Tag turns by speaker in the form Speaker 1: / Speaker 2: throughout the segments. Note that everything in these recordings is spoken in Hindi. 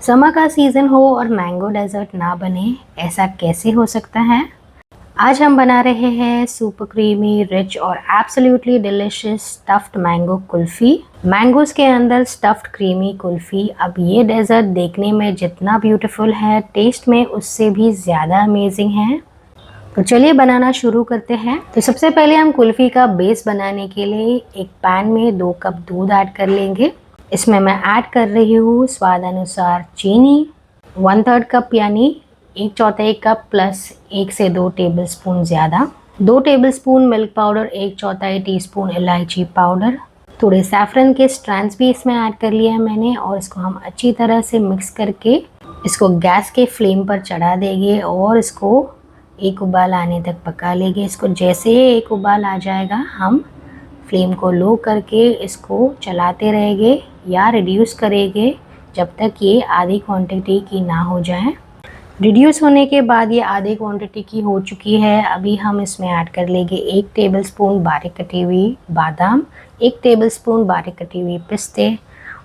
Speaker 1: समर का सीज़न हो और मैंगो डेजर्ट ना बने, ऐसा कैसे हो सकता है। आज हम बना रहे हैं सुपर क्रीमी, रिच और absolutely delicious stuffed mango kulfi. Mangoes के अंदर स्टफ्ड क्रीमी कुल्फ़ी। अब ये डेजर्ट देखने में जितना ब्यूटीफुल है, टेस्ट में उससे भी ज़्यादा अमेजिंग है। तो चलिए बनाना शुरू करते हैं। तो सबसे पहले हम कुल्फ़ी का बेस बनाने के लिए एक पैन में 2 कप दूध ऐड कर लेंगे। इसमें मैं ऐड कर रही हूँ स्वाद अनुसार चीनी, 1/3 कप यानी 1/4 कप प्लस 1 से 2 टेबलस्पून ज़्यादा, 2 टेबलस्पून मिल्क पाउडर, 1/4 टीस्पून इलायची पाउडर, थोड़े सैफरन के स्ट्रैंड्स भी इसमें ऐड कर लिया है मैंने। और इसको हम अच्छी तरह से मिक्स करके इसको गैस के फ्लेम पर चढ़ा देंगे और इसको एक उबाल आने तक पका लेंगे। इसको जैसे ही एक उबाल आ जाएगा, हम फ्लेम को लो करके इसको चलाते रहेंगे या रिड्यूस करेंगे जब तक ये आधी क्वांटिटी की ना हो जाए। रिड्यूस होने के बाद ये आधी क्वांटिटी की हो चुकी है। अभी हम इसमें ऐड कर लेंगे 1 टेबलस्पून बारीक कटी हुई बादाम, 1 टेबलस्पून बारीक कटी हुई पिस्ते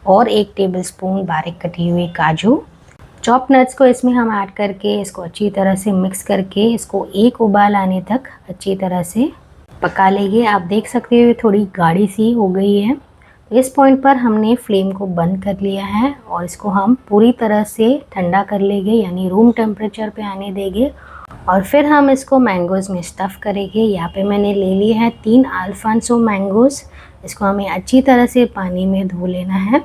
Speaker 1: और 1 टेबलस्पून बारीक कटी हुई काजू। चॉप नट्स को इसमें हम ऐड करके इसको अच्छी तरह से मिक्स करके इसको एक उबाल आने तक अच्छी तरह से पका लेंगे। आप देख सकते हो थोड़ी गाढ़ी सी हो गई है। इस पॉइंट पर हमने फ्लेम को बंद कर लिया है और इसको हम पूरी तरह से ठंडा कर लेंगे, यानी रूम टेम्परेचर पे आने देंगे। और फिर हम इसको मैंगोज़ में स्टफ़ करेंगे। यहाँ पे मैंने ले लिए हैं 3 अल्फांसो मैंगोज़। इसको हमें अच्छी तरह से पानी में धो लेना है।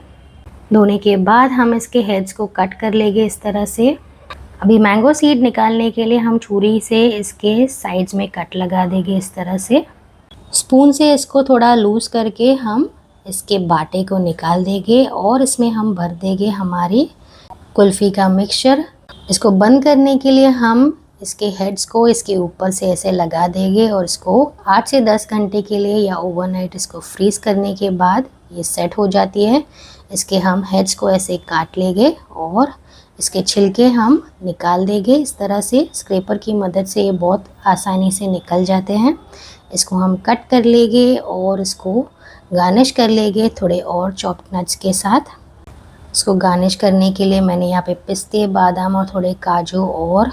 Speaker 1: धोने के बाद हम इसके हेड्स को कट कर लेंगे इस तरह से। अभी मैंगो सीड निकालने के लिए हम छुरी से इसके साइड्स में कट लगा देंगे इस तरह से। स्पून से इसको थोड़ा लूज़ करके हम इसके बाटे को निकाल देंगे और इसमें हम भर देंगे हमारी कुल्फ़ी का मिक्सचर। इसको बंद करने के लिए हम इसके हेड्स को इसके ऊपर से ऐसे लगा देंगे और इसको 8 से 10 घंटे के लिए या ओवरनाइट इसको फ्रीज़ करने के बाद ये सेट हो जाती है। इसके हम हेड्स को ऐसे काट लेंगे और इसके छिलके हम निकाल देंगे इस तरह से। स्क्रैपर की मदद से ये बहुत आसानी से निकल जाते हैं। इसको हम कट कर लेंगे और इसको गार्निश कर लेंगे थोड़े और चॉप्ड नट्स के साथ। इसको गार्निश करने के लिए मैंने यहाँ पे पिस्ते, बादाम और थोड़े काजू और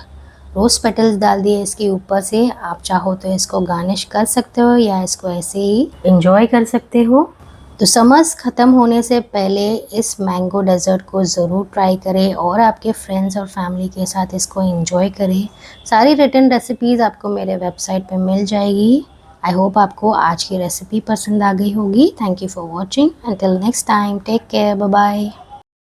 Speaker 1: रोज़ पेटल्स डाल दिए इसके ऊपर से। आप चाहो तो इसको गार्निश कर सकते हो या इसको ऐसे ही एंजॉय कर सकते हो। तो समर्स ख़त्म होने से पहले इस मैंगो डेजर्ट को ज़रूर ट्राई करें और आपके फ्रेंड्स और फैमिली के साथ इसको एंजॉय करें। सारी रिटन रेसिपीज़ आपको मेरे वेबसाइट पे मिल जाएगी। आई होप आपको आज की रेसिपी पसंद आ गई होगी। Thank you for watching. Until next time, take care, bye bye.